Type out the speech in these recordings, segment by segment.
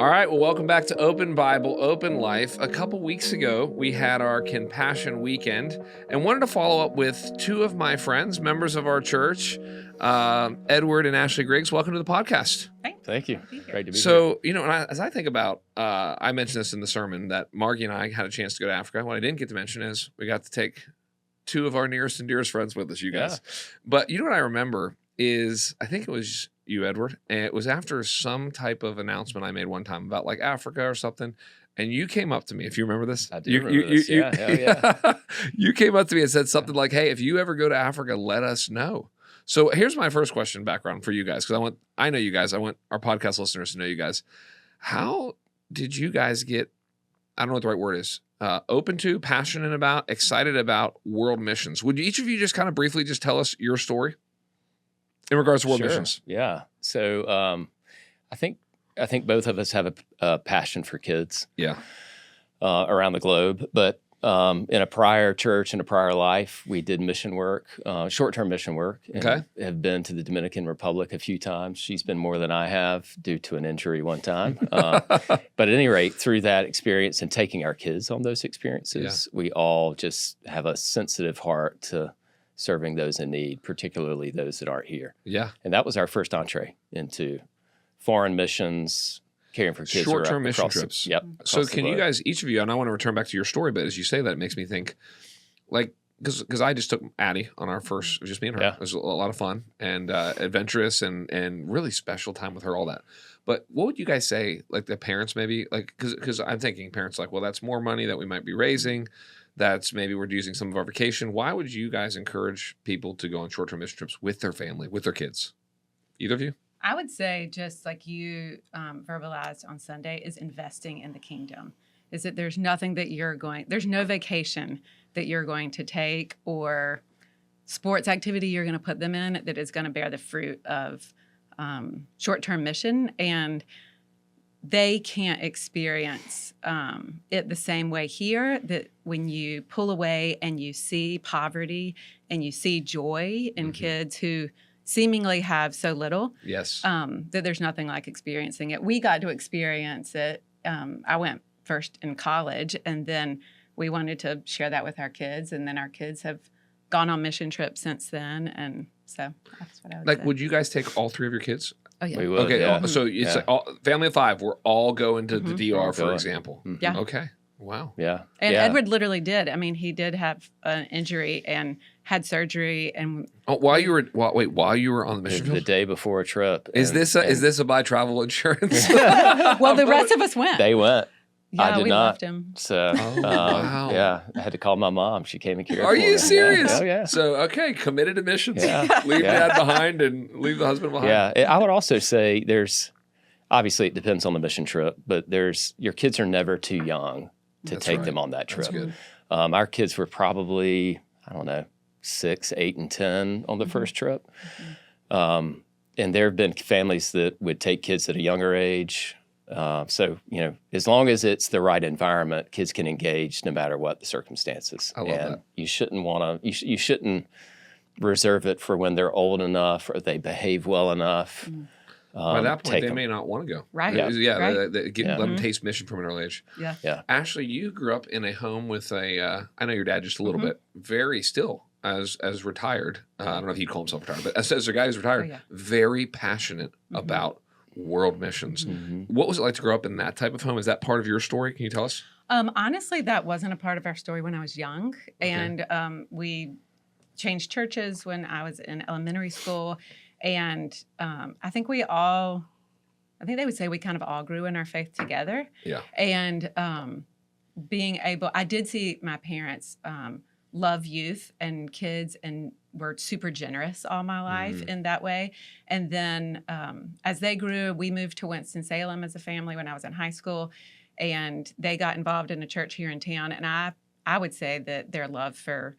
All right, well, welcome back to Open Bible, Open Life. A couple weeks ago, we had our Compassion Weekend and wanted to follow up with two of my friends, members of our church, Edward and Ashley Griggs. Welcome to the podcast. Thank you. Great to be here. So, as I think about, I mentioned this in the sermon, that Margie and I had a chance to go to Africa. What I didn't get to mention is we got to take two of our nearest and dearest friends with us, you guys. Yeah. But you know what I remember is, I think it was you, Edward, and it was after some type of announcement I made one time about like Africa or something, and you came up to me, if you remember this. I do remember this. Yeah. You came up to me and said something like, hey, if you ever go to Africa, let us know. So here's my first question background for you guys, because I know you guys. I want our podcast listeners to know you guys. How did you guys get, I don't know what the right word is, open to, passionate about, excited about world missions? Would each of you just kind of briefly just tell us your story in regards to world missions? Yeah. So I think both of us have a passion for kids. Yeah. Around the globe, but in a prior church, in a prior life, we did mission work, short-term mission work. And have been to the Dominican Republic a few times. She's been more than I have due to an injury one time. But at any rate, through that experience and taking our kids on those experiences, we all just have a sensitive heart to serving those in need, particularly those that aren't here. Yeah. And that was our first entree into foreign missions, caring for kids. Short-term mission trips. Yep. So can you guys, each of you, and I want to return back to your story, but as you say that, it makes me think, like, because I just took Addie on our first, just me and her. Yeah. It was a lot of fun and adventurous and really special time with her, all that. But what would you guys say, like the parents maybe, like, because I'm thinking parents like, well, that's more money that we might be raising. That's maybe we're using some of our vacation. Why would you guys encourage people to go on short-term mission trips with their family, with their kids? Either of you? I would say, just like you verbalized on Sunday, is investing in the kingdom. Is that there's nothing that there's no vacation that you're going to take or sports activity you're going to put them in that is going to bear the fruit of short-term mission. And they can't experience it the same way here, that when you pull away and you see poverty and you see joy in kids who seemingly have so little, that there's nothing like experiencing it. We got to experience it. I went first in college, and then we wanted to share that with our kids, and then our kids have gone on mission trips since then, and so that's what I would say. Would you guys take all three of your kids? Oh, yeah. We would, okay, yeah. So it's like family of five. We're all going to the DR, for example. Yeah. Okay. Wow. Yeah. And Edward literally did. I mean, he did have an injury and had surgery. And while you were on the mission the day before a trip. Is this a buy travel insurance? Well, the rest of us went. They went. Yeah, I did we not. left him. So, wow. Yeah, I had to call my mom. She came and cared for Are you serious? Yeah. Oh, yeah. So, okay, committed to missions. Yeah. Leave dad behind and leave the husband behind. Yeah, I would also say obviously it depends on the mission trip, but your kids are never too young to take them on that trip. That's good. Our kids were probably, 6, 8, and 10 on the first trip. And there have been families that would take kids at a younger age. So, as long as it's the right environment, kids can engage no matter what the circumstances. I love that. You shouldn't you shouldn't reserve it for when they're old enough or they behave well enough. By that point, they may not want to go. Right. Yeah. Right. Let them taste mission from an early age. Yeah. Yeah. Ashley, you grew up in a home with I know your dad just a little bit, very still as retired. I don't know if he'd call himself retired, but as a guy who's retired, very passionate about world missions. What was it like to grow up in that type of home? Is that part of your story? Can you tell us? Honestly, that wasn't a part of our story when I was young. Okay. And we changed churches when I was in elementary school. And I think they would say we kind of all grew in our faith together. Yeah. And I did see my parents love youth and kids and were super generous all my life in that way. And then as they grew, we moved to Winston-Salem as a family when I was in high school, and they got involved in a church here in town. And I would say that their love for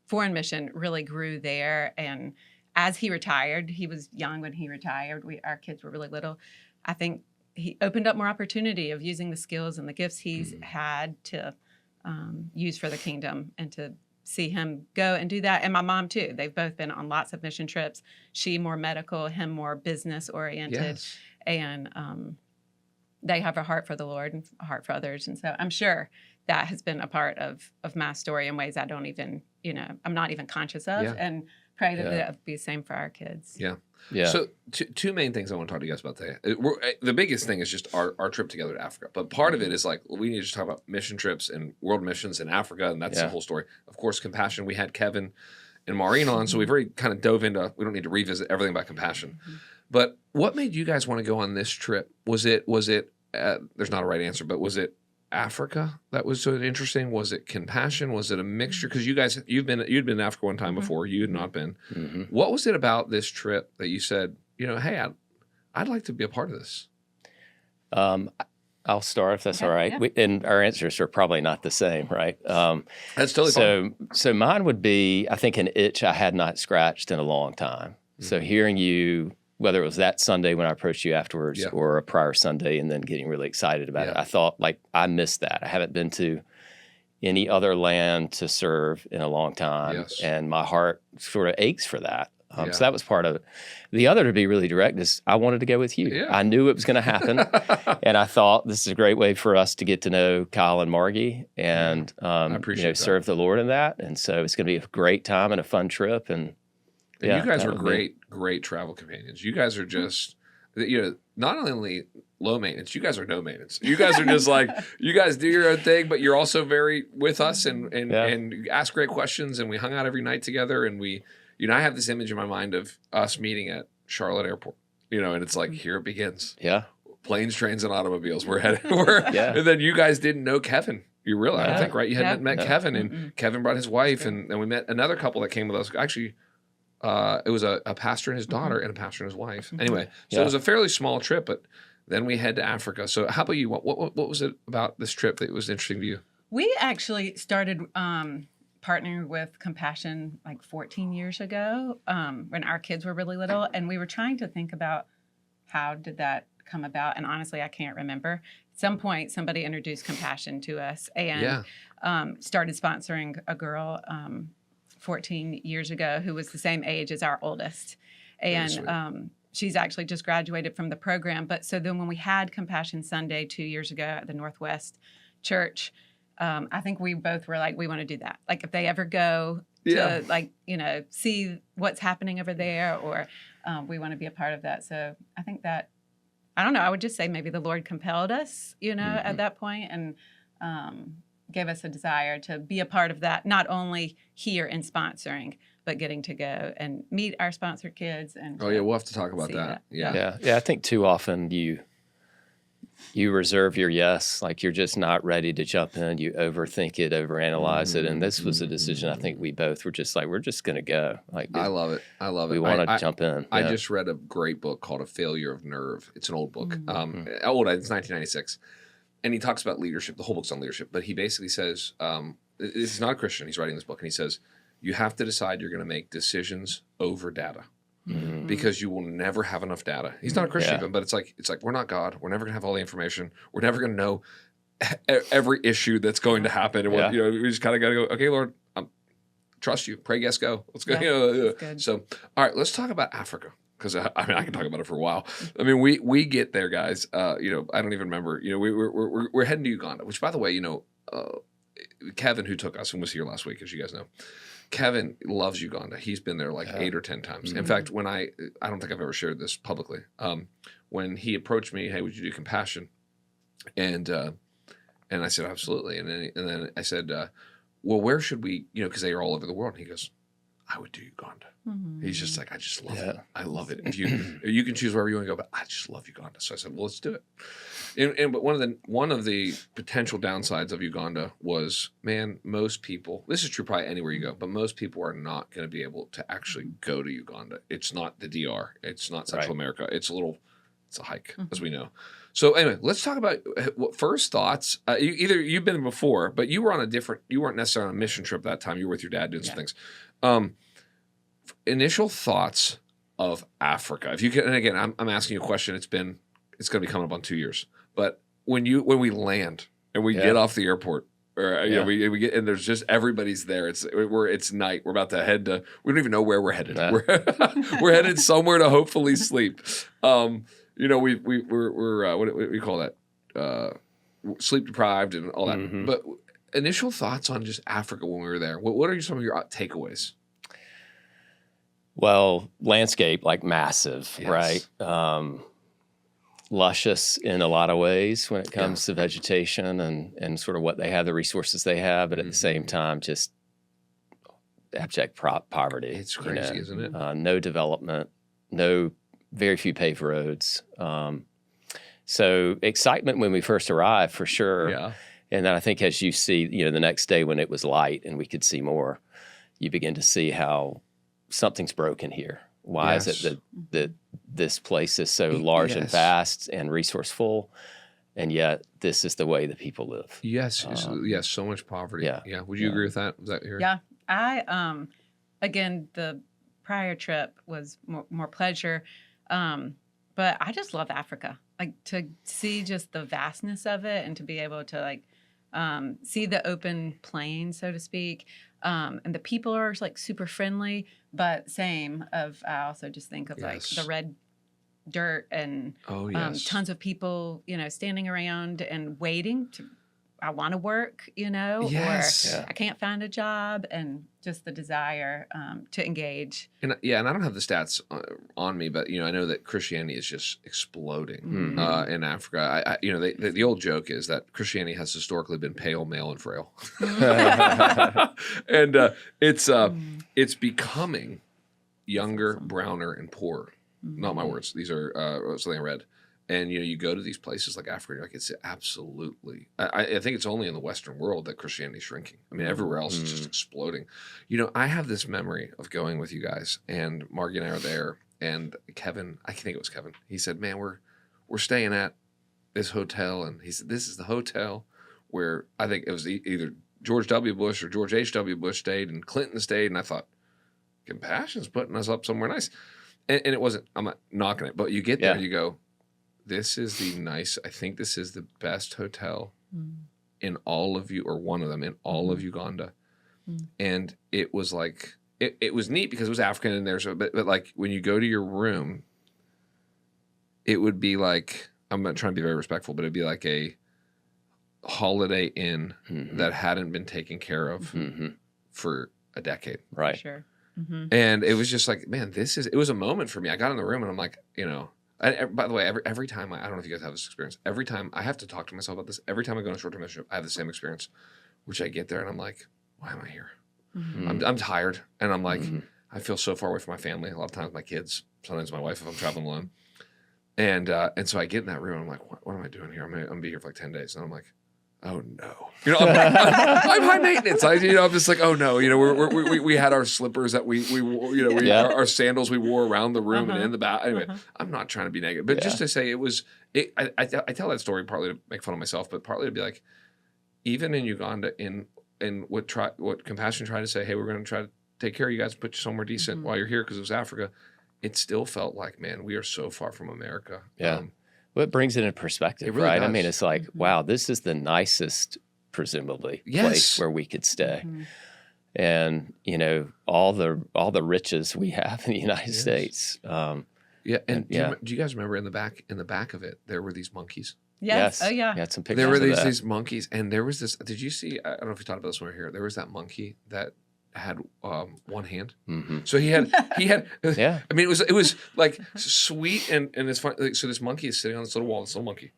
foreign mission really grew there. And as he retired, he was young when he retired. Our kids were really little. I think he opened up more opportunity of using the skills and the gifts he's had to use for the kingdom, and to see him go and do that. And my mom too. They've both been on lots of mission trips. She more medical, him more business oriented. Yes. And they have a heart for the Lord and a heart for others. And so I'm sure that has been a part of my story in ways I don't even, I'm not even conscious of, and pray that that would be the same for our kids. Yeah. Yeah. So two main things I want to talk to you guys about today. The biggest thing is just our trip together to Africa. But part of it is like, we need to talk about mission trips and world missions in Africa. And that's the whole story. Of course, Compassion. We had Kevin and Maureen on. So we've already kind of dove into, we don't need to revisit everything about Compassion. But what made you guys want to go on this trip? Was it there's not a right answer, but was it Africa that was so interesting? Was it Compassion? Was it a mixture? Because you guys, you'd been in Africa one time before. You had not been. What was it about this trip that you said, hey, I'd like to be a part of this? I'll start if that's all right. Yeah. And our answers are probably not the same, right? That's totally fine. So mine would be, I think, an itch I had not scratched in a long time. So hearing you, whether it was that Sunday when I approached you afterwards or a prior Sunday and then getting really excited about it, I thought, like, I missed that. I haven't been to any other land to serve in a long time. And my heart sort of aches for that. So that was part of it. The other, to be really direct, is I wanted to go with you. I knew it was going to happen. And I thought this is a great way for us to get to know Kyle and Margie and I appreciate serve the Lord in that. And so it's going to be a great time and a fun trip. And you guys are great travel companions. You guys are just, not only low maintenance, you guys are no maintenance. You guys are just like, you guys do your own thing, but you're also very with us and ask great questions. And we hung out every night together. And we, I have this image in my mind of us meeting at Charlotte Airport, and it's like, here it begins. Yeah. Planes, trains, and automobiles. We're headed. And then you guys didn't know Kevin. You realize, I think, right? You hadn't met Kevin, and Kevin brought his wife, and then we met another couple that came with us. Actually, it was a pastor and his daughter and a pastor and his wife. Anyway, so it was a fairly small trip, but then we head to Africa. So how about you? What was it about this trip that was interesting to you? We actually started partnering with Compassion like 14 years ago when our kids were really little, and we were trying to think about how did that come about, and honestly I can't remember. At some point somebody introduced Compassion to us and started sponsoring a girl 14 years ago who was the same age as our oldest, and she's actually just graduated from the program. But so then when we had Compassion Sunday 2 years ago at the Northwest Church, I think we both were like, we want to do that. Like if they ever go to see what's happening over there, or we want to be a part of that. So I think that, I don't know, I would just say maybe the Lord compelled us, at that point, and gave us a desire to be a part of that, not only here in sponsoring, but getting to go and meet our sponsored kids. And we'll have to talk about that. Yeah. I think too often you reserve your yes, like you're just not ready to jump in. You overthink it, overanalyze it. And this was a decision I think we both were just like, we're just going to go. Like, I love it. We want to jump in. I just read a great book called A Failure of Nerve. It's an old book. It's 1996. And he talks about leadership. The whole book's on leadership. But he basically says, he's not a Christian. He's writing this book. And he says, you have to decide you're going to make decisions over data. Because you will never have enough data. He's not a Christian, even, but it's like we're not God. We're never gonna have all the information. We're never gonna know every issue that's going to happen. And we just kind of gotta go. Okay, Lord, trust you. Pray, yes, go. Let's go. So, all right, let's talk about Africa, because I can talk about it for a while. I mean, we get there, guys. I don't even remember. We're heading to Uganda, which, by the way, Kevin, who took us and was here last week, as you guys know. Kevin loves Uganda. He's been there like 8 or 10 times. In fact, when I don't think I've ever shared this publicly. When he approached me, hey, would you do Compassion? And I said, absolutely. And then I said, well, where should we, because they are all over the world. And he goes, I would do Uganda. He's just like, I just love it. I love it. If you can choose wherever you want to go, but I just love Uganda. So I said, well, let's do it. But one of the potential downsides of Uganda was, man, most people, this is true probably anywhere you go, but most people are not going to be able to actually go to Uganda. It's not the DR. It's not Central America. It's a hike, as we know. So anyway, let's talk about first thoughts. You've been before, but you were you weren't necessarily on a mission trip that time. You were with your dad doing some things. Initial thoughts of Africa. If you can, and again, I'm asking you a question. It's going to be coming up on 2 years. But when we land and we get off the airport, or we get, and there's just everybody's there. It's night. We're about to head to. We don't even know where we're headed. We're headed somewhere to hopefully sleep. We're what do we call that? sleep deprived and all that. Mm-hmm. But initial thoughts on just Africa when we were there. What are some of your takeaways? Well, landscape, like massive, Yes. right? Luscious in a lot of ways when it comes to vegetation and sort of what they have, the resources they have, but at the same time, just abject poverty. It's crazy, isn't it? No development, very few paved roads. So excitement when we first arrived, for sure. Yeah. And then I think as you see, the next day when it was light and we could see more, you begin to see how something's broken here. Why is it that this place is so large and vast and resourceful, and yet this is the way that people live? Yes, yes, so much poverty. Yeah. Would you agree with that? Was that here? Yeah. I again, the prior trip was more pleasure, but I just love Africa. Like to see just the vastness of it, and to be able to like see the open plain, so to speak. And the people are like super friendly, but I also just think of like the red dirt and tons of people, standing around and waiting I want to work, or I can't find a job, and just the desire to engage. And and I don't have the stats on me, but I know that Christianity is just exploding in Africa. The old joke is that Christianity has historically been pale, male, and frail, and it's becoming younger, browner, and poorer. Not my words; these are something I read. And you go to these places like Africa, you're like, it's absolutely. I think it's only in the Western world that Christianity is shrinking. I mean, everywhere else is just exploding. I have this memory of going with you guys, and Margie and I are there, and Kevin, I think it was Kevin. He said, "Man, we're staying at this hotel," and he said, "This is the hotel where I think it was either George W. Bush or George H.W. Bush stayed, and Clinton stayed." And I thought, Compassion's putting us up somewhere nice, and it wasn't. I'm not knocking it, but you get there and you go, this is I think this is the best hotel in all of you, or one of them in all of Uganda. And it was like, it was neat because it was African in there. So, but like when you go to your room, it would be like, I'm not trying to be very respectful, but it'd be like a Holiday Inn that hadn't been taken care of for a decade. Right. For sure. And it was just like, man, it was a moment for me. I got in the room and I'm like, by the way, every time I don't know if you guys have this experience. Every time I have to talk to myself about this. Every time I go on a short-term mission, I have the same experience, which I get there and I'm like, why am I here? I'm tired, and I'm like, I feel so far away from my family. A lot of times, my kids, sometimes my wife if I'm traveling alone, and so I get in that room and I'm like, what am I doing here? I'm gonna be here for like 10 days, and I'm like, oh no, I'm high maintenance. I'm just like, oh no, we had our slippers that we our sandals we wore around the room and in the bath. Anyway, I'm not trying to be negative, but just to say I tell that story partly to make fun of myself, but partly to be like, even in Uganda, in what Compassion tried to say, hey, we're going to try to take care of you guys, put you somewhere decent while you're here because it was Africa. It still felt like, man, we are so far from America. Yeah. Well, it brings it into perspective, it really right? does. I mean, it's like, wow, this is the nicest, presumably, place where we could stay. And, all the riches we have in the United States. Do you guys remember in the back of it, there were these monkeys? Yes. Oh, yeah. Had some pictures There were of these monkeys, and there was this. Did you see? I don't know if you talked about this when we were here. There was that monkey that had one hand. So he had. Yeah. I mean, it was like sweet and it's fun. Like, so this monkey is sitting on this little wall, this little monkey,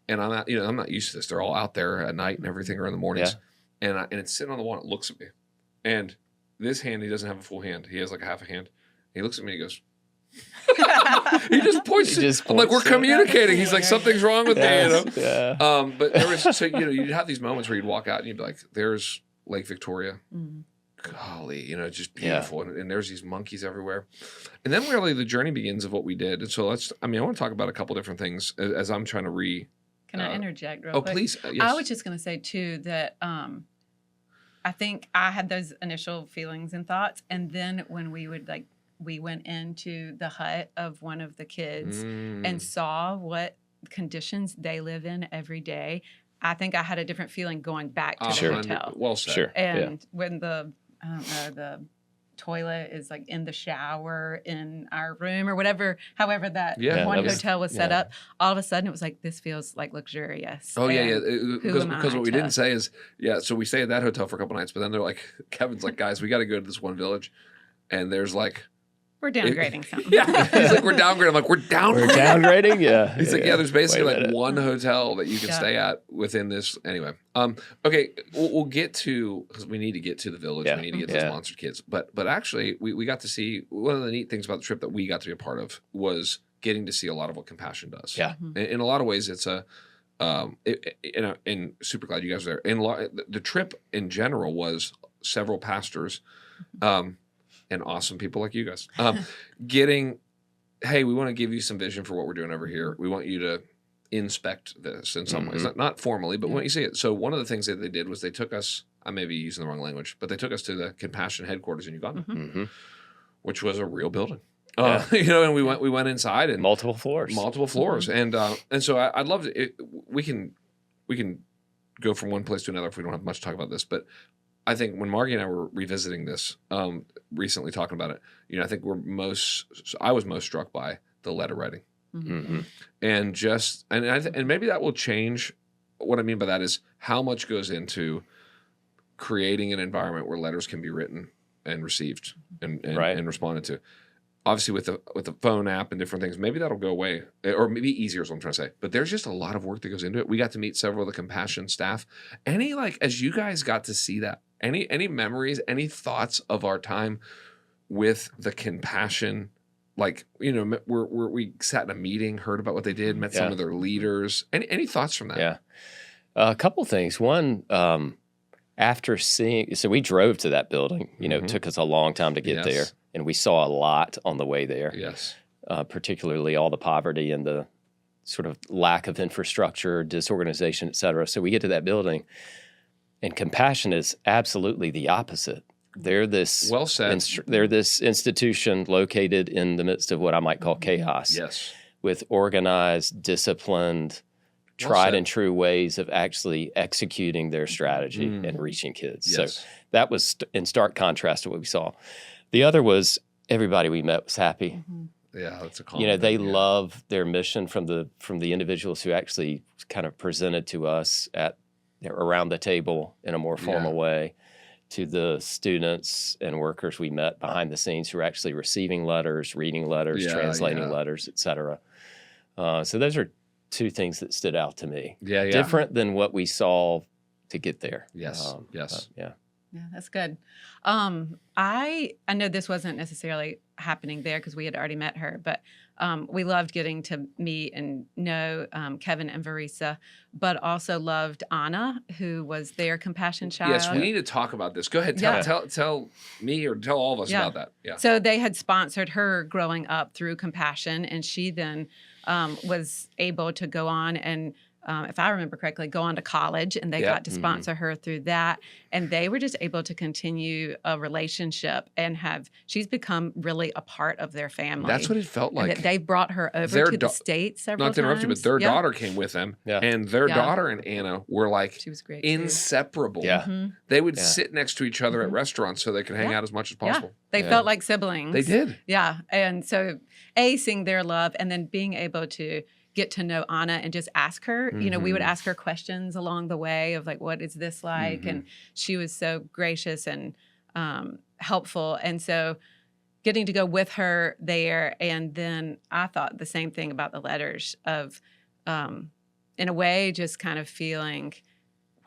and I'm not used to this. They're all out there at night and everything, or in the mornings, and it's sitting on the wall. And it looks at me, and this hand, he doesn't have a full hand. He has like a half a hand. He looks at me and he goes. He just points. I'm like, we're communicating. He's like, something's wrong with me, Yeah. But there was, you'd have these moments where you'd walk out and you'd be like, there's Lake Victoria. Golly, just beautiful. And there's these monkeys everywhere. And then really the journey begins of what we did. And so I want to talk about a couple different things as I'm trying to Can I interject real quick? Oh, please. Yes. I was just going to say too that I think I had those initial feelings and thoughts. And then when we went into the hut of one of the kids and saw what conditions they live in every day, I think I had a different feeling going back to the hotel. Well said. Sure. And when the toilet is like in the shower in our room or whatever, however that Yeah, one that was- hotel was set up. All of a sudden it was like, this feels like luxurious. Oh yeah, And who am I because what we to- didn't say is so we stay at that hotel for a couple nights, but then they're like, Kevin's like, guys, we got to go to this one village, and there's like, We're downgrading something. yeah, he's like, we're downgrading. I'm like, we're downgrading. We're downgrading, yeah. He's like, yeah, there's basically Wait a like minute. one hotel that you can Yeah. stay at within this. Anyway, okay, we'll get to, because we need to get to the village. Yeah. We need to get to the sponsored kids. But actually, we got to see, one of the neat things about the trip that we got to be a part of was getting to see a lot of what Compassion does. Yeah. In a lot of ways, it's a, and super glad you guys were there. The trip in general was several pastors, and awesome people like you guys, getting, hey, we want to give you some vision for what we're doing over here. We want you to inspect this in some ways, not formally, but when you see it. So one of the things that they did was they took us, I may be using the wrong language, but they took us to the Compassion headquarters in Uganda, which was a real building. Yeah. And we went inside and Multiple floors. and so I'd love to. We can go from one place to another if we don't have much to talk about this, but I think when Margie and I were revisiting this recently, talking about it, I think I was most struck by the letter writing, and just and maybe that will change. What I mean by that is how much goes into creating an environment where letters can be written and received and responded to. Obviously, with the phone app and different things, maybe that'll go away, or maybe easier is what I'm trying to say. But there's just a lot of work that goes into it. We got to meet several of the Compassion staff. As you guys got to see that, any memories, any thoughts of our time with the Compassion? We sat in a meeting, heard about what they did, met some of their leaders. Any thoughts from that? Yeah. A couple things. One, after seeing, so we drove to that building, it took us a long time to get there. And we saw a lot on the way there. Yes. Particularly all the poverty and the sort of lack of infrastructure, disorganization, et cetera. So we get to that building, and Compassion is absolutely the opposite. They're this well said. They're this institution located in the midst of what I might call chaos. Yes. With organized, disciplined, tried and true ways of actually executing their strategy and reaching kids. Yes. So that was in stark contrast to what we saw. The other was everybody we met was happy. Yeah, that's a common They thing, love their mission from the individuals who actually kind of presented to us around the table in a more formal way, to the students and workers we met behind the scenes who were actually receiving letters, reading letters, translating letters, et cetera. So those are two things that stood out to me. Yeah. Different than what we saw to get there. Yes. Yeah, that's good. I know this wasn't necessarily happening there because we had already met her, but we loved getting to meet and know Kevin and Varisa, but also loved Anna, who was their Compassion child. Yes, we need to talk about this. Go ahead, tell me or tell all of us about that. Yeah. So they had sponsored her growing up through Compassion, and she then was able to go on and if I remember correctly, go on to college, and they got to sponsor her through that. And they were just able to continue a relationship and she's become really a part of their family. That's what it felt like. And they brought her over to the States several times. Not to interrupt you, but their daughter came with them. Yeah. And their daughter and Anna were like she was great inseparable. Yeah. They would sit next to each other at restaurants so they could hang out as much as possible. They felt like siblings. They did. Yeah. And so seeing their love and then being able to get to know Anna and just ask her, we would ask her questions along the way of like, what is this like? And she was so gracious and helpful. And so getting to go with her there. And then I thought the same thing about the letters of, in a way, just kind of feeling,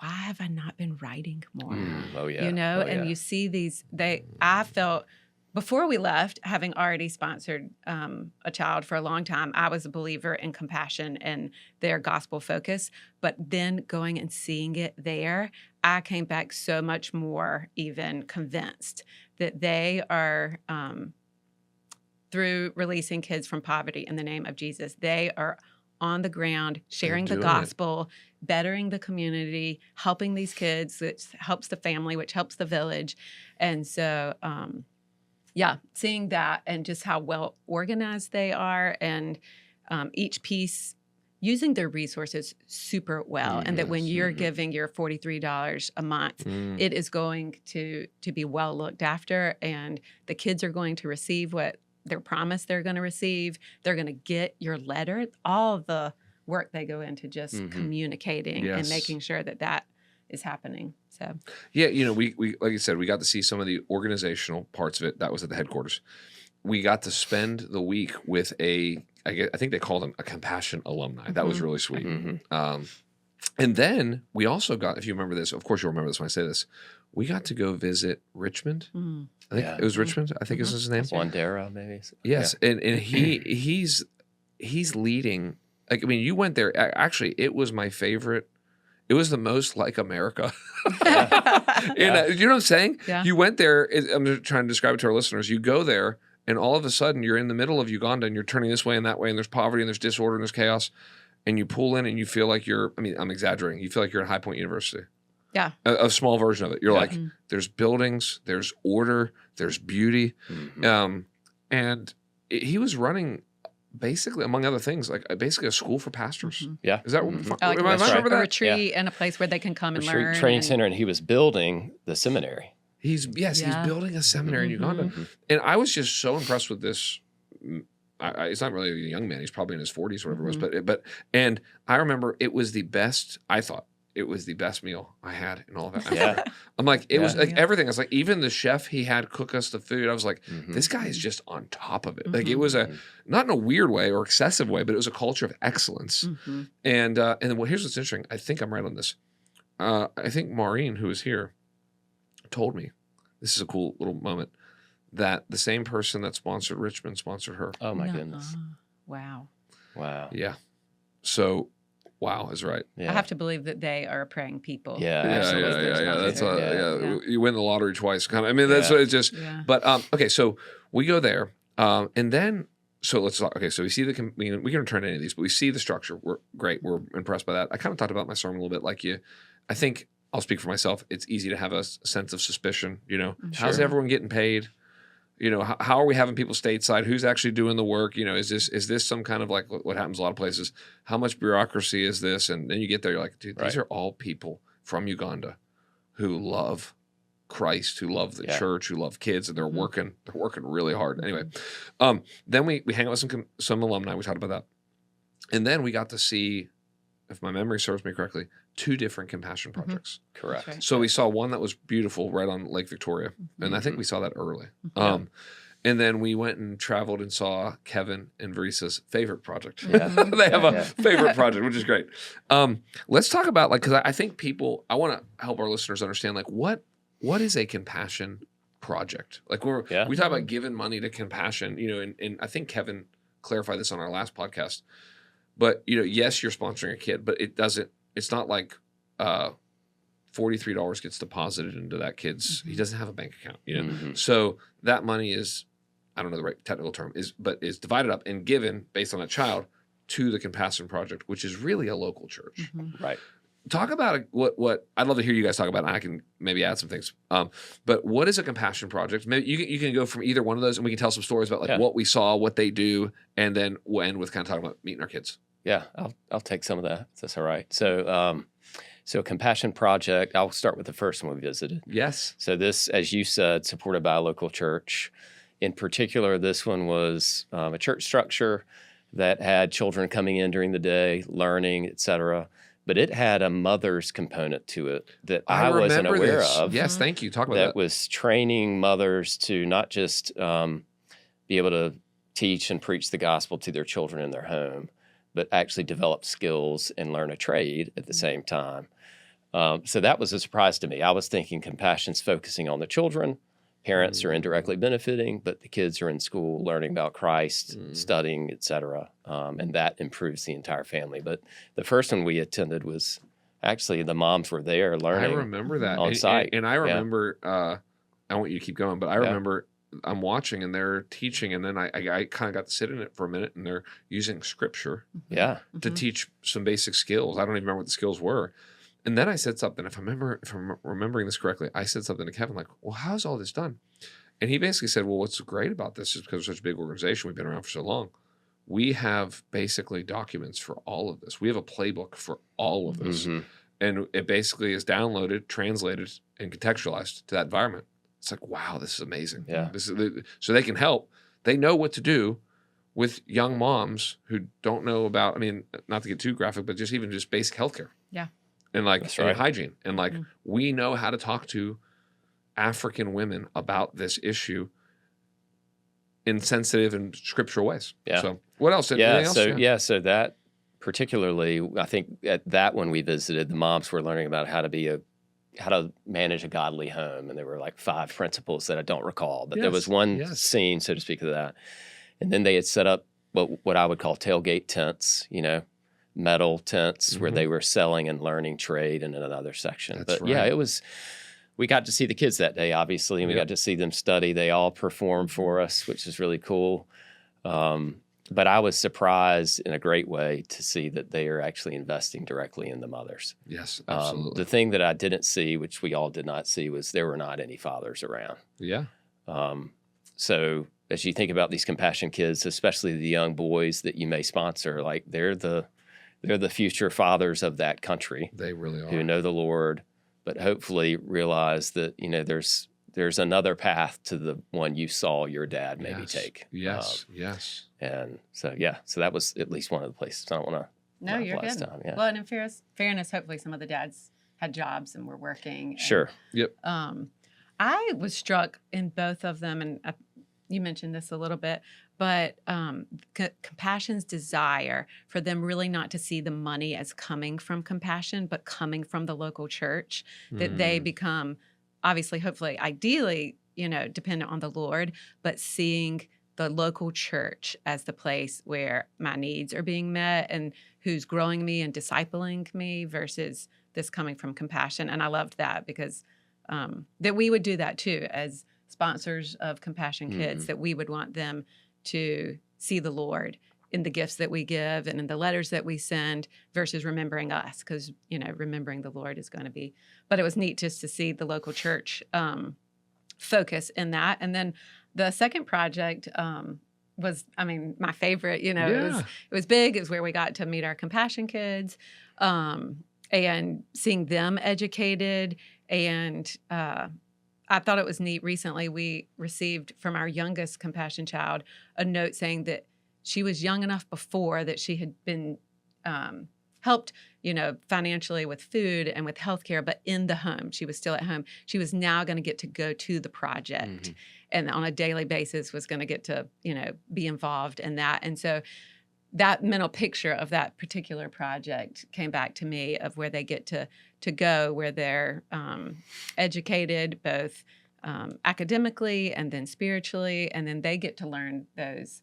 why have I not been writing more? And you see these, I felt, before we left, having already sponsored a child for a long time, I was a believer in Compassion and their gospel focus. But then going and seeing it there, I came back so much more even convinced that they are, through releasing kids from poverty in the name of Jesus, they are on the ground, sharing the gospel, bettering the community, helping these kids, which helps the family, which helps the village. And so, seeing that and just how well organized they are, and each piece, using their resources super well, and that when you're giving your $43 a month, it is going to be well looked after, and the kids are going to receive what they're promised they're going to receive. They're going to get your letter. All the work they go into just communicating and making sure that is happening. So yeah, we like you said, we got to see some of the organizational parts of it. That was at the headquarters. We got to spend the week with I think they called him a Compassion alumni. That was really sweet. And then we also got, if you remember this, of course you'll remember this when I say this, we got to go visit Richmond. I think it was Richmond. I think is his name. Wandera, maybe. Yes, and he's leading. Like, I mean, you went there. Actually, it was my favorite. It was the most like America. You know what I'm saying? Yeah. You went there. I'm just trying to describe it to our listeners. You go there, and all of a sudden, you're in the middle of Uganda, and you're turning this way and that way, and there's poverty, and there's disorder, and there's chaos, and you pull in, and you feel like you're. I mean, I'm exaggerating. You feel like you're at High Point University. Yeah. A small version of it. You're like, there's buildings, there's order, there's beauty. And he was running basically, among other things, like basically a school for pastors. Yeah. Is that like am I remember a that? retreat and a place where they can come and learn. Training center, and he was building the seminary. He's building a seminary in Uganda. And I was just so impressed with this. It's not really a young man. He's probably in his 40s or whatever it was. And I remember it was the best, I thought, it was the best meal I had in all of Africa. Yeah. I'm like, it was like everything. I was like, even the chef he had cook us the food, I was like, this guy is just on top of it. Like it was not in a weird way or excessive way, but it was a culture of excellence. And then here's what's interesting. I think I'm right on this. I think Maureen, who was here, told me, this is a cool little moment, that the same person that sponsored Richmond sponsored her. Oh my goodness. Wow. Yeah. So wow is right. I have to believe that they are a praying people. Yeah, That's you win the lottery twice. Kind of. I mean, that's what it's just. But okay, so we go there, and then let's talk. Okay, so we see we can return to any of these, but we see the structure. We're great. We're impressed by that. I kind of talked about my sermon a little bit, like you. I think I'll speak for myself. It's easy to have a sense of suspicion. How's everyone getting paid? How are we having people stateside? Who's actually doing the work? Is this some kind of like what happens a lot of places? How much bureaucracy is this? And then you get there, you're like, dude, these are all people from Uganda who love Christ, who love the church, who love kids, and they're working really hard. Anyway, then we hang out with some alumni. We talked about that, and then we got to see, if my memory serves me correctly, 2 different compassion projects. Correct. Right. So we saw one that was beautiful right on Lake Victoria, and I think we saw that early. And then we went and traveled and saw Kevin and Verisa's favorite project. Yeah. They have a favorite project, which is great. Let's talk about because I think I want to help our listeners understand what is a compassion project. Like we talk about giving money to compassion, and I think Kevin clarified this on our last podcast. But yes, you're sponsoring a kid, but it's not like $43 gets deposited into that kid's. He doesn't have a bank account, So that money is, I don't know the right technical term, but is divided up and given based on a child to the Compassion Project, which is really a local church. Right. Talk about what I'd love to hear you guys talk about, and I can maybe add some things. But what is a Compassion Project? Maybe you can go from either one of those, and we can tell some stories about what we saw, what they do, and then we'll end with kind of talking about meeting our kids. Yeah, I'll take some of that. If that's all right. So, a Compassion Project. I'll start with the first one we visited. Yes. So this, as you said, supported by a local church. In particular, this one was a church structure that had children coming in during the day, learning, etc. But it had a mother's component to it that I wasn't aware of. Yes, thank you. Talk about that. That was training mothers to not just be able to teach and preach the gospel to their children in their home, but actually develop skills and learn a trade at the same time. So that was a surprise to me. I was thinking Compassion's focusing on the children. Parents are indirectly benefiting, but the kids are in school learning about Christ, studying, etc., and that improves the entire family. But the first one we attended was actually the moms were there learning. I remember that on site, and I remember. I want you to keep going, but I remember I'm watching and they're teaching, and then I kind of got to sit in it for a minute, and they're using scripture, to teach some basic skills. I don't even remember what the skills were. And then I said something, if I'm remembering this correctly, I said something to Kevin like, well, how's all this done? And he basically said, well, what's great about this is because we're such a big organization, we've been around for so long. we have basically documents for all of this. We have a playbook for all of this. And it basically is downloaded, translated, and contextualized to that environment. It's like, wow, this is amazing. Yeah. So they can help. They know what to do with young moms who don't know about, I mean, not to get too graphic, but just basic healthcare. Yeah. And like That's right. and hygiene. And like we know how to talk to African women about this issue in sensitive and scriptural ways. Yeah. So what else? Yeah. Anything else? So that particularly, I think at that when we visited, the moms were learning about how to manage a godly home, and there were like 5 principles that I don't recall, but there was one scene, so to speak, of that. And then they had set up what I would call tailgate tents, metal tents where they were selling and learning trade in another section. That's but yeah, we got to see the kids that day, obviously, and we got to see them study. They all performed for us, which is really cool. But I was surprised in a great way to see that they are actually investing directly in the mothers. Yes, absolutely. The thing that I didn't see, which we all did not see, was there were not any fathers around. Yeah. So as you think about these compassion kids, especially the young boys that you may sponsor, like they're the future fathers of that country. They really are. Who know the Lord, but hopefully realize that, there's another path to the one you saw your dad maybe take. Yes, yes. And so, so that was at least one of the places. I don't want to. No, you're good. Time, yeah. Well, and in fairness, hopefully some of the dads had jobs and were working. And, sure. Yep. I was struck in both of them, and you mentioned this a little bit, but compassion's desire for them really not to see the money as coming from compassion, but coming from the local church, that they become, obviously, hopefully, ideally, dependent on the Lord, but seeing the local church as the place where my needs are being met and who's growing me and discipling me versus this coming from compassion. And I loved that because that we would do that too as sponsors of Compassion Kids, that we would want them to see the Lord in the gifts that we give and in the letters that we send versus remembering us, because, remembering the Lord is going to be, but it was neat just to see the local church focus in that. And then the second project was, my favorite, it was big. It was where we got to meet our Compassion Kids and seeing them educated. And I thought it was neat. Recently, we received from our youngest Compassion child a note saying that she was young enough before that she had been helped, financially with food and with healthcare, but in the home, she was still at home. She was now going to get to go to the project and on a daily basis was going to get to, be involved in that. And so that mental picture of that particular project came back to me of where they get to go, where they're educated both academically and then spiritually, and then they get to learn those,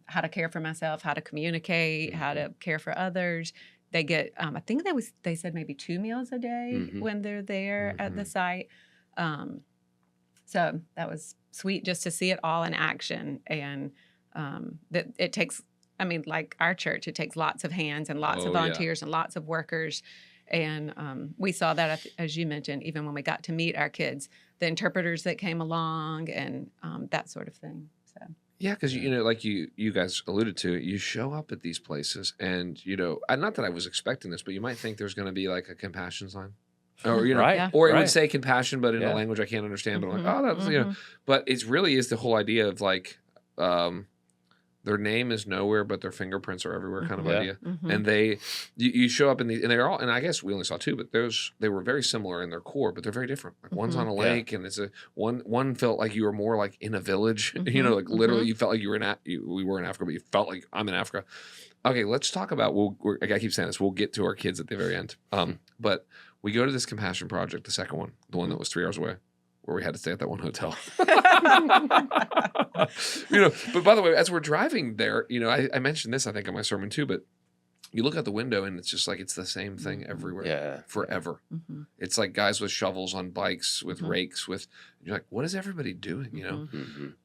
how to care for myself, how to communicate, how to care for others. They get, I think they said maybe 2 meals a day when they're there at the site. So that was sweet just to see it all in action, and that it takes, like our church, it takes lots of hands and lots of volunteers and lots of workers. And we saw that, as you mentioned, even when we got to meet our kids, the interpreters that came along and that sort of thing. So. Yeah, because, like you guys alluded to, you show up at these places and, not that I was expecting this, but you might think there's going to be like a compassion sign. Or, or it would say compassion, but in a language I can't understand. But I'm like, oh, that's, But it really is the whole idea of like, their name is nowhere, but their fingerprints are everywhere kind of idea. And you show up in these, and they're all, and I guess we only saw 2, but they were very similar in their core, but they're very different. Like one's on a lake, and it's one felt like you were more like in a village, like literally you felt like we were in Africa, but you felt like I'm in Africa. Okay, let's talk about, I keep saying this, we'll get to our kids at the very end. But we go to this Compassion Project, the second one, the one that was 3 hours away, where we had to stay at that one hotel. But by the way, as we're driving there, I mentioned this, I think, in my sermon too, but you look out the window and it's just like, it's the same thing everywhere forever. It's like guys with shovels on bikes, with rakes, you're like, what is everybody doing,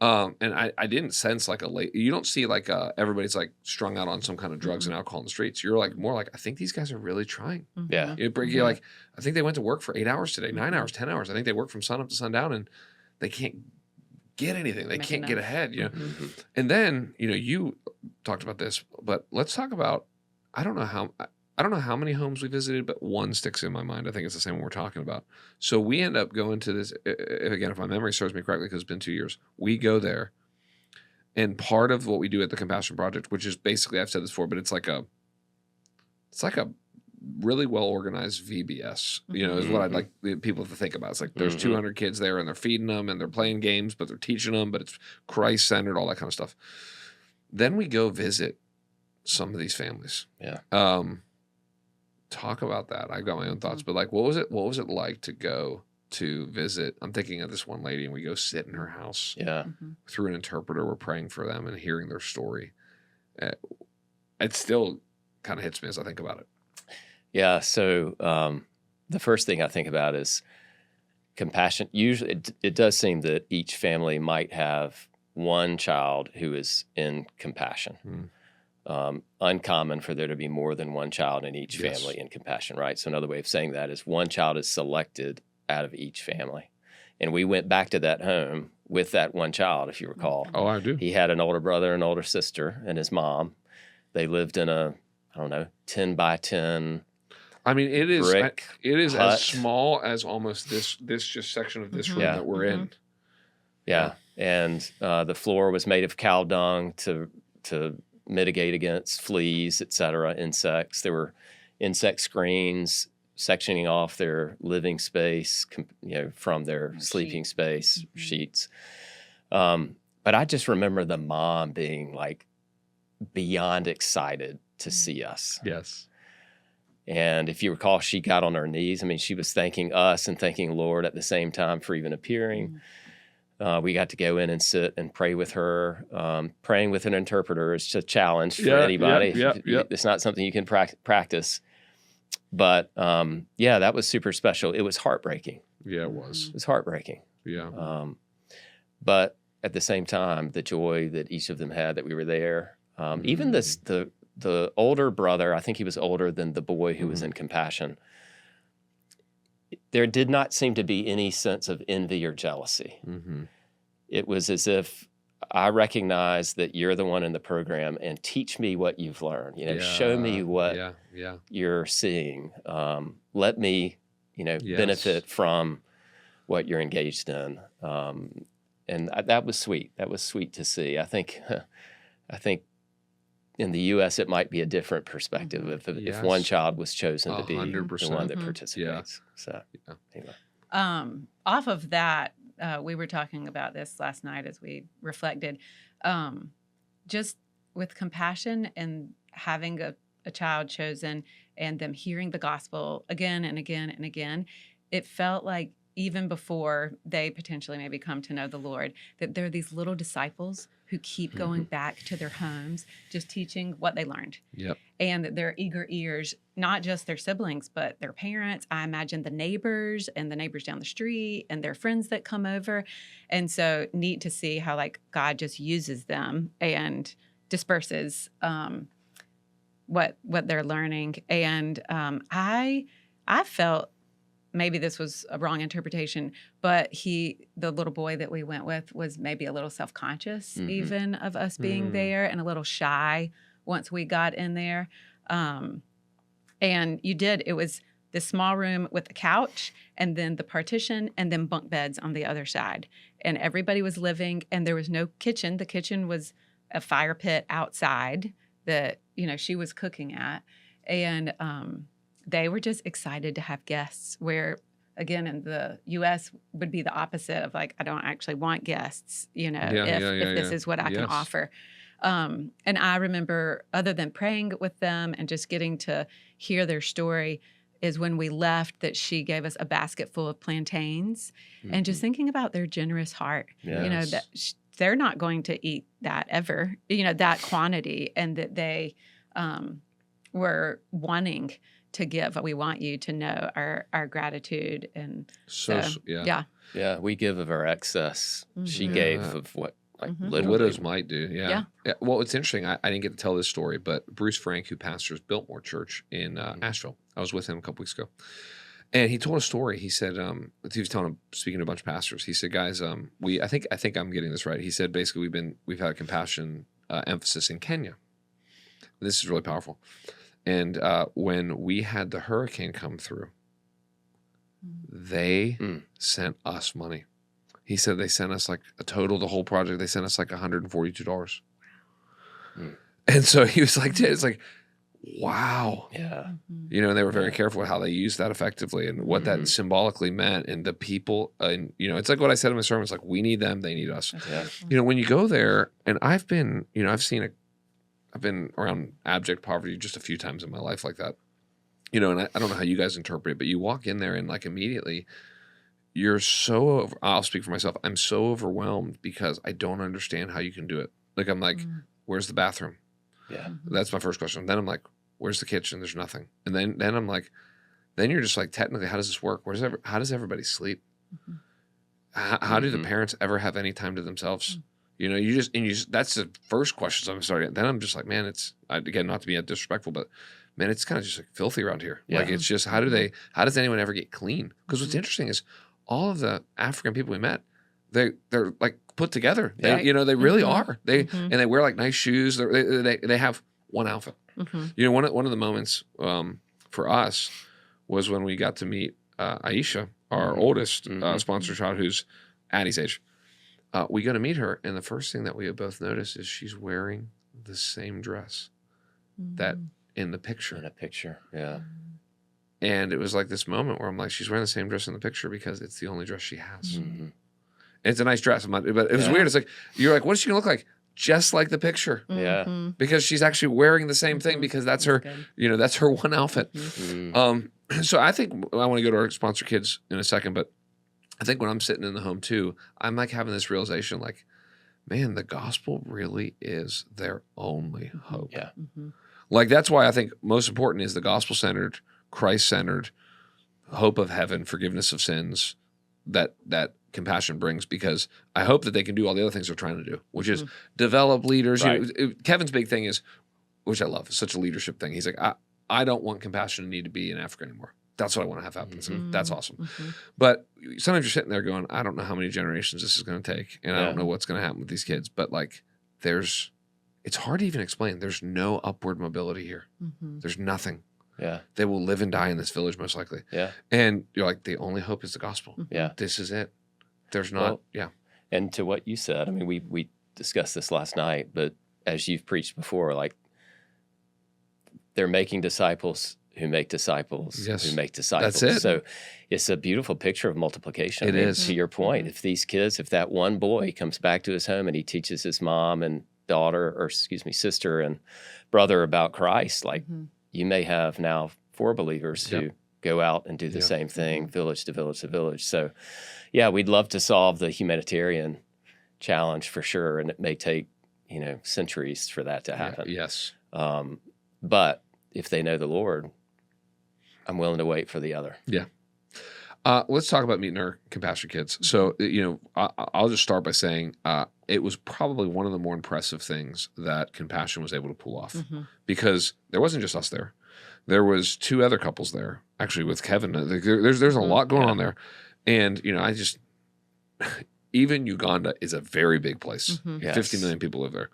And I didn't sense like you don't see like everybody's like strung out on some kind of drugs and alcohol in the streets. You're like more like, I think these guys are really trying. You're like, I think they went to work for 8 hours today, 9 hours, 10 hours. I think they work from sun up to sundown and they can't get anything. They can't get ahead, you know. Mm-hmm. And then, you know, you talked about this, but let's talk about, I don't know how many homes we visited, but one sticks in my mind. I think it's the same one we're talking about. So we end up going to this, again, if my memory serves me correctly, because it's been 2 years, we go there. And part of what we do at the Compassion Project, which is basically, I've said this before, but it's like a really well organized VBS, you know, is what I'd like people to think about. It's like there's 200 kids there and they're feeding them and they're playing games, but they're teaching them, but it's Christ centered, all that kind of stuff. Then we go visit some of these families. Yeah. Talk about that. I got my own thoughts, but like, what was it like to go to visit? I'm thinking of this one lady, and we go sit in her house. Yeah. Through an interpreter, we're praying for them and hearing their story. It still kind of hits me as I think about it. Yeah. So the first thing I think about is compassion. Usually, it does seem that each family might have one child who is in compassion. Uncommon for there to be more than one child in each family in compassion, right? So another way of saying that is one child is selected out of each family. And we went back to that home with that one child, if you recall. Oh, I do. He had an older brother and older sister and his mom. They lived in a, 10 by 10 I mean, it is hut. as small as almost this just section of this room that we're in. Yeah. And the floor was made of cow dung to mitigate against fleas, et cetera, insects. There were insect screens sectioning off their living space, from their sleeping space, sheets. But I just remember the mom being like beyond excited to see us. Yes. And if you recall, she got on her knees. I mean, she was thanking us and thanking Lord at the same time for even appearing. We got to go in and sit and pray with her. Praying with an interpreter is a challenge for anybody. It's not something you can practice. But that was super special. It was heartbreaking. Yeah, it was. It was heartbreaking. Yeah. But at the same time, the joy that each of them had that we were there. Even the older brother, I think he was older than the boy who was in compassion. There did not seem to be any sense of envy or jealousy. It was as if I recognize that you're the one in the program and teach me what you've learned. Show me what you're seeing. Let me, benefit from what you're engaged in. And that was sweet. That was sweet to see. I think in the U.S. it might be a different perspective if one child was chosen to be 100%. The one that participates. So, anyway. Off of that, we were talking about this last night as we reflected. Just with compassion and having a child chosen and them hearing the gospel again and again and again, it felt like even before they potentially maybe come to know the Lord, that there are these little disciples who keep going back to their homes, just teaching what they learned. Yep. And their eager ears, not just their siblings, but their parents, I imagine the neighbors and the neighbors down the street and their friends that come over. And so neat to see how God just uses them and disperses what they're learning. And I felt, maybe this was a wrong interpretation, but the little boy that we went with was maybe a little self-conscious even of us being there and a little shy once we got in there. And it was this small room with a couch and then the partition and then bunk beds on the other side. And everybody was living and there was no kitchen. The kitchen was a fire pit outside that, she was cooking at. And, they were just excited to have guests where, again, in the U.S. would be the opposite of I don't actually want guests, if this is what I can offer. And I remember, other than praying with them and just getting to hear their story, is when we left that she gave us a basket full of plantains and just thinking about their generous heart, that they're not going to eat that ever, that quantity, and that they were wanting to give. We want you to know our gratitude. And so we give of our excess. She gave of what literally widows might do. Yeah. Well, it's interesting. I didn't get to tell this story, but Bruce Frank, who pastors Biltmore Church in Asheville, I was with him a couple weeks ago. And he told a story. He said, he was speaking to a bunch of pastors. He said, guys, I think I'm getting this right. He said, basically, we've had a compassion emphasis in Kenya. This is really powerful. And when we had the hurricane come through, they sent us money. He said they sent us like a total, the whole project, they sent us like $142. And so he was like, it's like, wow. Yeah. You know, and they were very careful with how they used that effectively and what that symbolically meant. And the people, and you know, it's like what I said in my sermon. It's like, we need them, they need us. Yeah. You know, when you go there, and I've been around abject poverty just a few times in my life like that. You know, and I don't know how you guys interpret it, but you walk in there and like immediately you're so, I'll speak for myself. I'm so overwhelmed because I don't understand how you can do it. Like, I'm like, where's the bathroom? Yeah. That's my first question. Then I'm like, where's the kitchen? There's nothing. And then I'm like, then you're just like, technically, how does this work? How does everybody sleep? How do the parents ever have any time to themselves? You know, that's the first question I'm starting. Then I'm just like, man, again, not to be disrespectful, but man, it's kind of just like filthy around here. Yeah. Like, it's just, how does anyone ever get clean? Because what's interesting is all of the African people we met, they're like put together. They, you know, they really are. And they wear like nice shoes. They have one outfit. You know, one of the moments for us was when we got to meet Aisha, our oldest sponsor child, who's Addie's age. We go to meet her, and the first thing that we have both noticed is she's wearing the same dress that in the picture. In a picture, yeah. And it was like this moment where I'm like, she's wearing the same dress in the picture because it's the only dress she has. It's a nice dress, but it was weird. It's like, you're like, what is she gonna look like? Just like the picture. Yeah. Because she's actually wearing the same thing because that's her, you know, that's her one outfit. So I think I want to go to our sponsor kids in a second, but I think when I'm sitting in the home too, I'm like having this realization, like, man, the gospel really is their only hope. Yeah. Like, that's why I think most important is the gospel-centered, Christ-centered hope of heaven, forgiveness of sins that compassion brings, because I hope that they can do all the other things they're trying to do, which is develop leaders. Right. You know, Kevin's big thing is, which I love, it's such a leadership thing. He's like, I don't want compassion to need to be in Africa anymore. That's what I want to have happen. So that's awesome. But sometimes you're sitting there going, I don't know how many generations this is going to take, and I don't know what's going to happen with these kids. But like, it's hard to even explain. There's no upward mobility here. There's nothing. Yeah. They will live and die in this village most likely. Yeah. And you're like, the only hope is the gospel. Yeah. This is it. There's not. And to what you said, I mean, we discussed this last night, but as you've preached before, like, they're making disciples who make disciples who make disciples. That's it. So it's a beautiful picture of multiplication. It is. To your point, if these kids, if that one boy comes back to his home and he teaches his mom and sister and brother about Christ, like, you may have now 4 believers who go out and do the same thing, village to village to village. So, yeah, we'd love to solve the humanitarian challenge for sure, and it may take, you know, centuries for that to happen. Yes. But if they know the Lord, I'm willing to wait for the other. Yeah. Let's talk about meeting our compassion kids. So, you know, I'll just start by saying it was probably one of the more impressive things that compassion was able to pull off, because there wasn't just us there. There was 2 other couples there, actually, with Kevin. There's a lot going on there. And, you know, even Uganda is a very big place. 50 million people live there.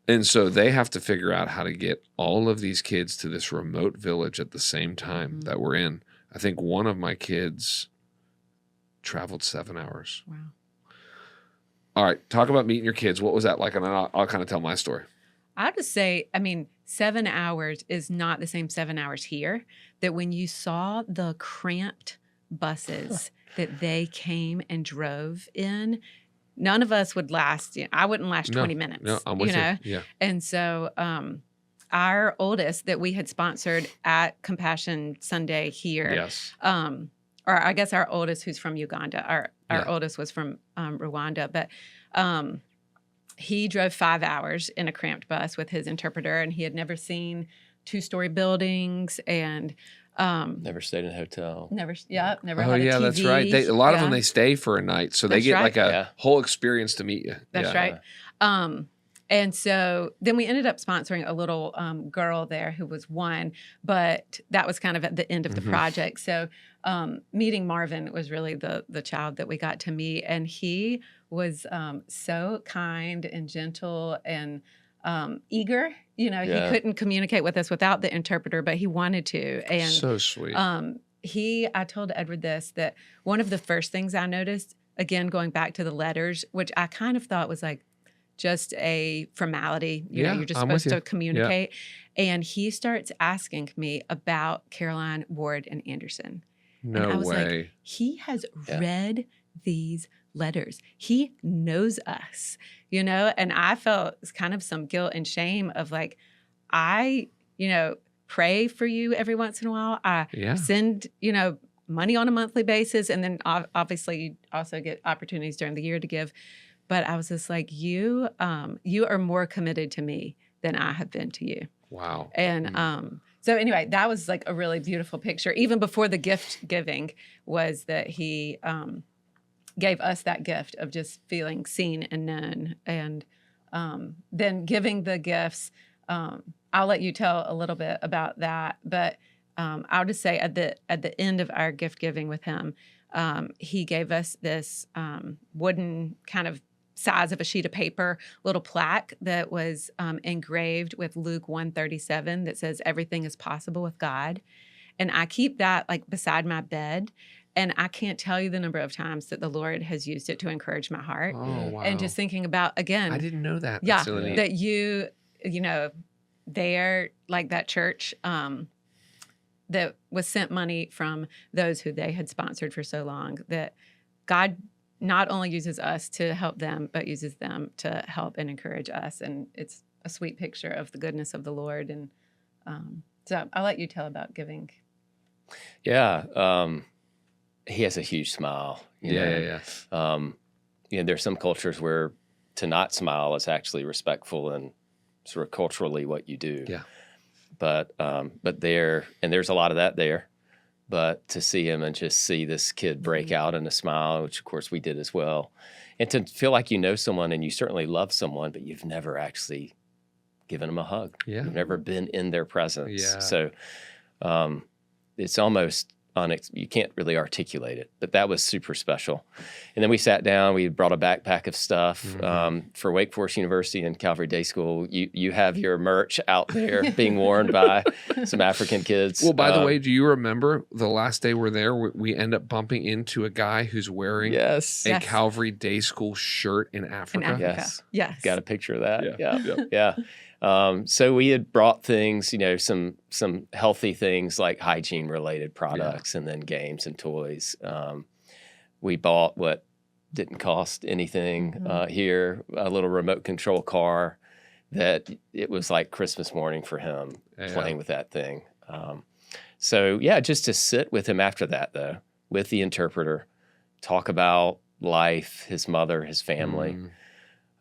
And so they have to figure out how to get all of these kids to this remote village at the same time that we're in. I think one of my kids traveled 7 hours. Wow. All right. Talk about meeting your kids. What was that like? And then I'll kind of tell my story. I have to say, I mean, 7 hours is not the same 7 hours here. That when you saw the cramped buses that they came and drove in, none of us would last. You know, I wouldn't last 20 minutes. No, I'm with you. Yeah. And so our oldest that we had sponsored at Compassion Sunday here. Yes. Or I guess our oldest who's from Uganda. Our oldest was from Rwanda. But he drove 5 hours in a cramped bus with his interpreter, and he had never seen 2-story buildings and never stayed in a hotel. Never had a Oh, yeah, TV. that's right. A lot of them, they stay for a night, so they get like a whole experience to meet you. That's right. And so then we ended up sponsoring a little girl there who was 1, but that was kind of at the end of the project. So meeting Marvin was really the child that we got to meet. And he was so kind and gentle and eager. You know, he couldn't communicate with us without the interpreter, but he wanted to. And so sweet. I told Edward this, that one of the first things I noticed, again, going back to the letters, which I kind of thought was like just a formality, you know, you're just supposed to communicate. Yeah. And he starts asking me about Caroline, Ward, and Anderson. No and I was way. Like, he has read these letters. He knows us, you know? And I felt kind of some guilt and shame of like, I, you know, pray for you every once in a while. I send, you know, money on a monthly basis. And then obviously you also get opportunities during the year to give. But I was just like, you are more committed to me than I have been to you. Wow. And so anyway, that was like a really beautiful picture. Even before the gift giving was that he gave us that gift of just feeling seen and known. And then giving the gifts, I'll let you tell a little bit about that. But I'll just say at the end of our gift giving with him, he gave us this wooden kind of size of a sheet of paper, little plaque that was engraved with Luke 1:37 that says everything is possible with God. And I keep that like beside my bed. And I can't tell you the number of times that the Lord has used it to encourage my heart. Oh, wow. And just thinking about, again. I didn't know that. Yeah, That's really neat. that you know, they're like that church that was sent money from those who they had sponsored for so long, that God not only uses us to help them, but uses them to help and encourage us. And it's a sweet picture of the goodness of the Lord. And so I'll let you tell about giving. Yeah. He has a huge smile. You know, there's some cultures where to not smile is actually respectful and sort of culturally what you do. Yeah. But there's a lot of that there. But to see him and just see this kid break out in a smile, which of course we did as well, and to feel like you know someone and you certainly love someone, but you've never actually given them a hug. Yeah. You've never been in their presence. Yeah. So it's almost you can't really articulate it, but that was super special. And then we sat down, we brought a backpack of stuff for Wake Forest University and Calvary Day School. You have your merch out there being worn by some African kids. Well, by the way, do you remember the last day we're there, we end up bumping into a guy who's wearing a Calvary Day School shirt in Africa? Yes. Got a picture of that? Yeah. So we had brought things, you know, some healthy things like hygiene related products and then games and toys. We bought what didn't cost anything here, a little remote control car that it was like Christmas morning for him playing with that thing. So just to sit with him after that though, with the interpreter, talk about life, his mother, his family,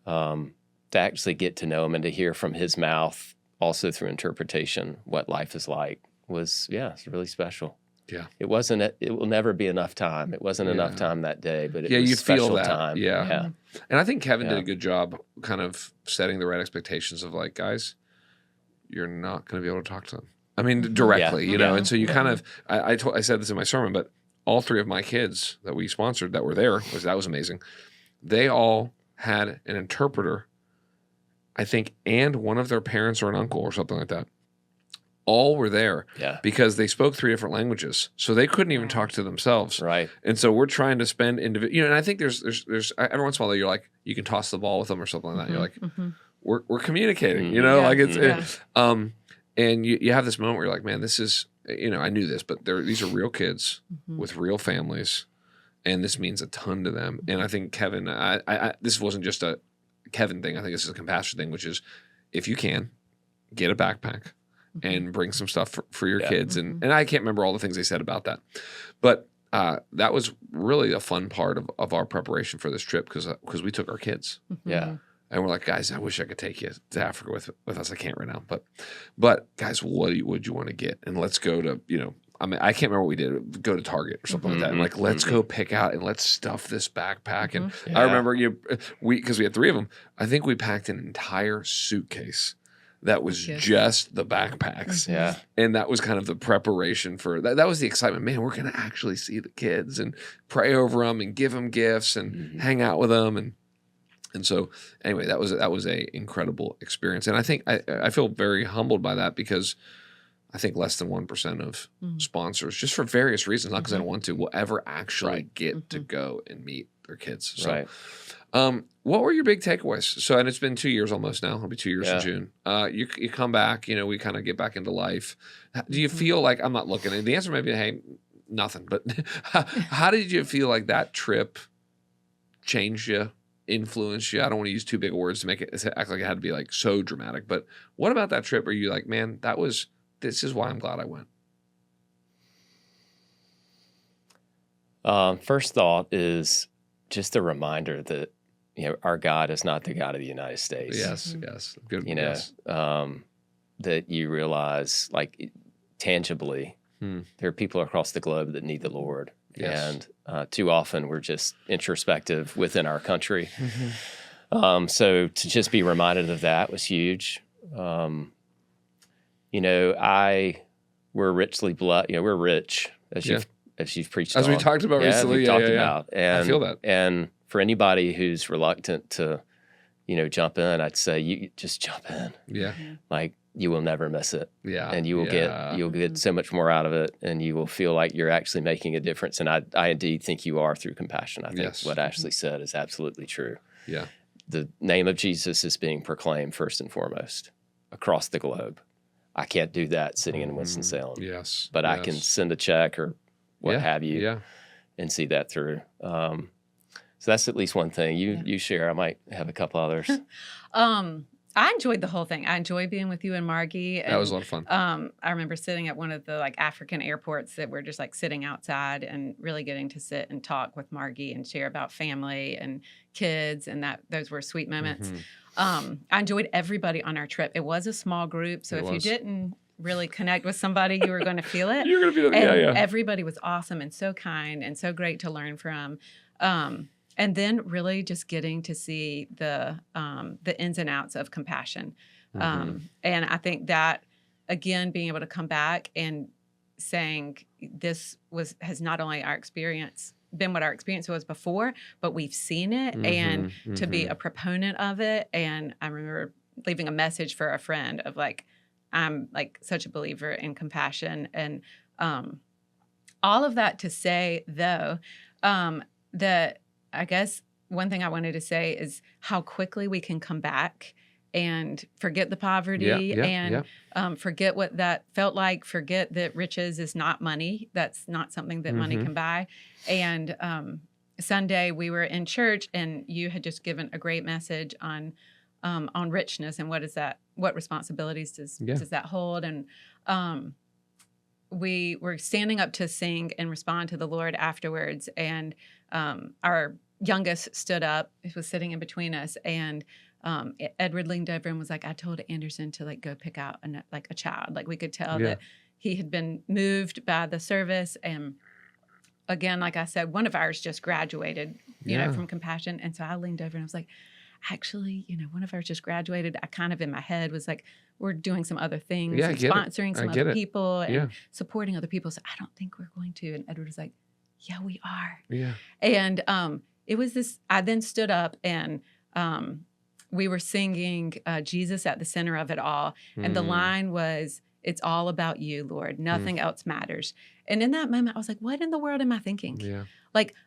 to actually get to know him and to hear from his mouth, also through interpretation, what life is like was, it's really special. Yeah. It will never be enough time. It wasn't enough time that day, but it was you special feel that. time. Yeah. And I think Kevin did a good job kind of setting the right expectations of like, guys, you're not going to be able to talk to them. I mean, directly, you know? And so you kind of, I said this in my sermon, but all 3 of my kids that we sponsored that were there, that was amazing. They all had an interpreter, I think, and one of their parents or an uncle or something like that. All were there because they spoke 3 different languages. So they couldn't even talk to themselves. Right. And so we're trying to spend and I think there's every once in a while you're like, you can toss the ball with them or something like that. You're like, we're communicating, you know, like it's, and you have this moment where you're like, man, this is, you know, I knew this, but these are real kids with real families. And this means a ton to them. And I think Kevin, this wasn't just a Kevin thing. I think this is a compassion thing, which is if you can, get a backpack and bring some stuff for your kids. And I can't remember all the things they said about that. But that was really a fun part of our preparation for this trip because we took our kids. Yeah. And we're like, guys, I wish I could take you to Africa with us. I can't right now. But guys, what would you want to get? And let's go to, I mean, I can't remember what we did. Go to Target or something like that. And like, let's go pick out and let's stuff this backpack. And I remember because we had 3 of them. I think we packed an entire suitcase that was just the backpacks. Yeah. And that was kind of the preparation for that. That was the excitement. Man, we're going to actually see the kids and pray over them and give them gifts and hang out with them. And so anyway, that was a incredible experience. And I think I feel very humbled by that because I think less than 1% of sponsors, just for various reasons, not because I don't want to, will ever actually get to go and meet their kids. So, what were your big takeaways? So, and it's been 2 years almost now. It'll be 2 years in June. You come back, we kind of get back into life. Do you feel like, I'm not looking at the answer may be, hey, nothing, but how did you feel like that trip changed you, influenced you? I don't want to use too big words to make it act like it had to be like so dramatic, but what about that trip? Are you like, man, this is why I'm glad I went? First thought is just a reminder that, our God is not the God of the United States. Yes. Good. That you realize, like, tangibly, there are people across the globe that need the Lord. Yes. And too often we're just introspective within our country. So to just be reminded of that was huge. We're richly blessed. We're rich, as you've preached as on. we talked about recently. We've talked about. And, I feel that. And for anybody who's reluctant to, jump in, I'd say you just jump in. Yeah. Like, you will never miss it. Yeah. And you'll get so much more out of it, and you will feel like you're actually making a difference. And I indeed think you are through compassion. I think what Ashley said is absolutely true. Yeah. The name of Jesus is being proclaimed first and foremost across the globe. I can't do that sitting in Winston-Salem. Yes. But I can send a check or what have you and see that through. So that's at least one thing. You share. I might have a couple others. I enjoyed the whole thing. I enjoyed being with you and Margie. And, that was a lot of fun. I remember sitting at one of the African airports that we're just sitting outside and really getting to sit and talk with Margie and share about family and kids, and those were sweet moments. I enjoyed everybody on our trip. It was a small group, so if you didn't really connect with somebody, you were going to feel it. You're going to feel it. Everybody was awesome and so kind and so great to learn from. And then really just getting to see the ins and outs of compassion. And I think that, again, being able to come back and saying this has not only been what our experience was before, but we've seen it, and to be a proponent of it. And I remember leaving a message for a friend of I'm such a believer in compassion. And all of that to say, though, that I guess one thing I wanted to say is how quickly we can come back and forget the poverty and forget what that felt like, forget that riches is not money. That's not something that money can buy. And Sunday we were in church, and you had just given a great message on richness and what responsibilities does that hold. And we were standing up to sing and respond to the Lord afterwards, and our youngest stood up. He was sitting in between us, and Edward leaned over and was like, I told Anderson to go pick out a child. We could tell that he had been moved by the service. And again, like I said, one of ours just graduated, from compassion. And so I leaned over and I was like, actually, one of ours just graduated. I kind of in my head was like, we're doing some other things, and sponsoring some other people and supporting other people. So I don't think we're going to. And Edward was like, yeah, we are. Yeah. And it was this, I then stood up and we were singing Jesus at the center of it all. And the line was, it's all about you, Lord. Nothing else matters. And in that moment, I was like, what in the world am I thinking? Yeah.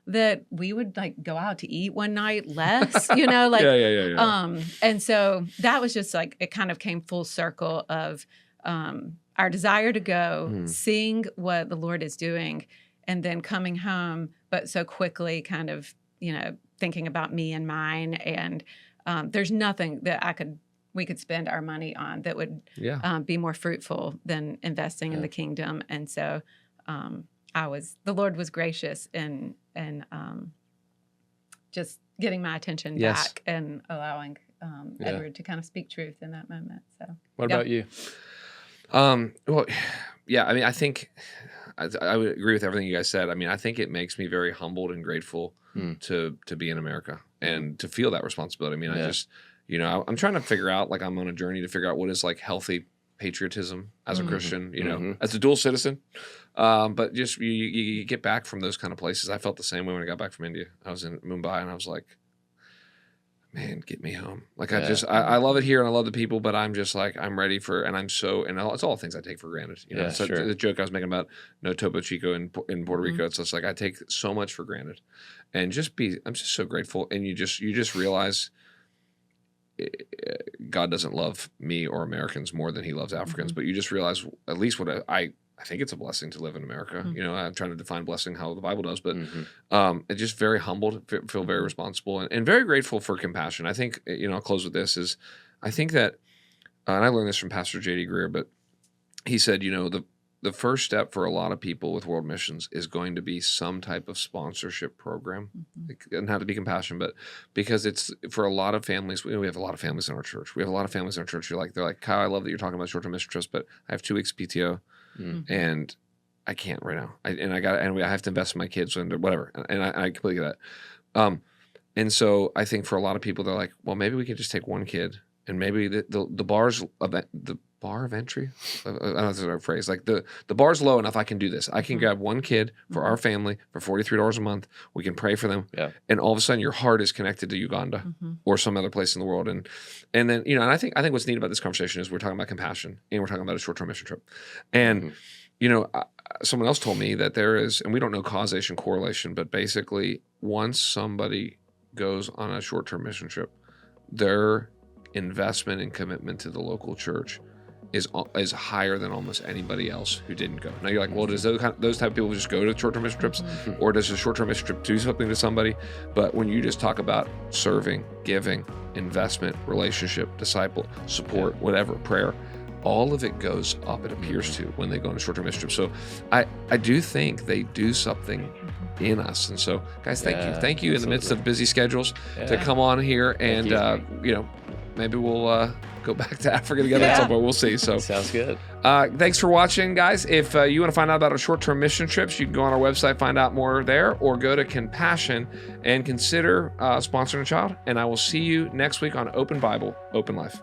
That we would go out to eat one night less, And so that was just it kind of came full circle of our desire to go, seeing what the Lord is doing, and then coming home, but so quickly kind of, thinking about me and mine. And there's nothing that we could spend our money on that would be more fruitful than investing in the kingdom. And so the Lord was gracious in just getting my attention back and allowing Edward to kind of speak truth in that moment. So, what about you? Well, yeah, I mean, I think I would agree with everything you guys said. I mean, I think it makes me very humbled and grateful to be in America and to feel that responsibility. I mean, I just, you know, I'm trying to figure out, like, I'm on a journey to figure out what is like healthy patriotism as a Christian, you know, as a dual citizen. But just you get back from those kind of places. I felt the same way when I got back from India. I was in Mumbai and I was like, man, get me home. Like, I love it here and I love the people, but I'm just like, I'm ready for, and it's all things I take for granted. You know, the joke I was making about no Topo Chico in Puerto Rico. It's just like, I take so much for granted, and I'm just so grateful. And you just realize God doesn't love me or Americans more than he loves Africans, but you just realize at least what I think it's a blessing to live in America. You know, I'm trying to define blessing how the Bible does, but it's just very humbled, feel very responsible, and very grateful for compassion. I think, you know, I'll close with this is, I think that, and I learned this from Pastor J.D. Greer, but he said, you know, the first step for a lot of people with world missions is going to be some type of sponsorship program. It doesn't have to be compassion, but because it's for a lot of families, we have a lot of families in our church. We have a lot of families in our church. They're like, Kyle, I love that you're talking about short-term mission trips, but I have 2 weeks PTO. And I can't right now. I have to invest in my kids and whatever. And I completely get that. And so I think for a lot of people, they're like, well, maybe we could just take one kid, and maybe the bar of entry. I don't know if that's the right phrase. Like the bar's low enough. I can do this. I can grab one kid for our family for $43 a month. We can pray for them. Yeah. And all of a sudden your heart is connected to Uganda or some other place in the world. And then, you know, and I think what's neat about this conversation is we're talking about compassion and we're talking about a short-term mission trip. And, you know, someone else told me that there is, and we don't know causation, correlation, but basically once somebody goes on a short-term mission trip, their investment and commitment to the local church is higher than almost anybody else who didn't go. Now you're like, well, does those type of people just go to short-term mission trips, or does a short-term mission trip do something to somebody? But when you just talk about serving, giving, investment, relationship, disciple, support, whatever, prayer, all of it goes up, it appears to, when they go on a short-term mission trip. So I do think they do something in us. And so, guys, thank you in the midst of busy schedules to come on here, and you know, maybe we'll go back to Africa together at some point. We'll see. So sounds good. Thanks for watching, guys. If you want to find out about our short-term mission trips, you can go on our website, find out more there, or go to Compassion and consider sponsoring a child. And I will see you next week on Open Bible, Open Life.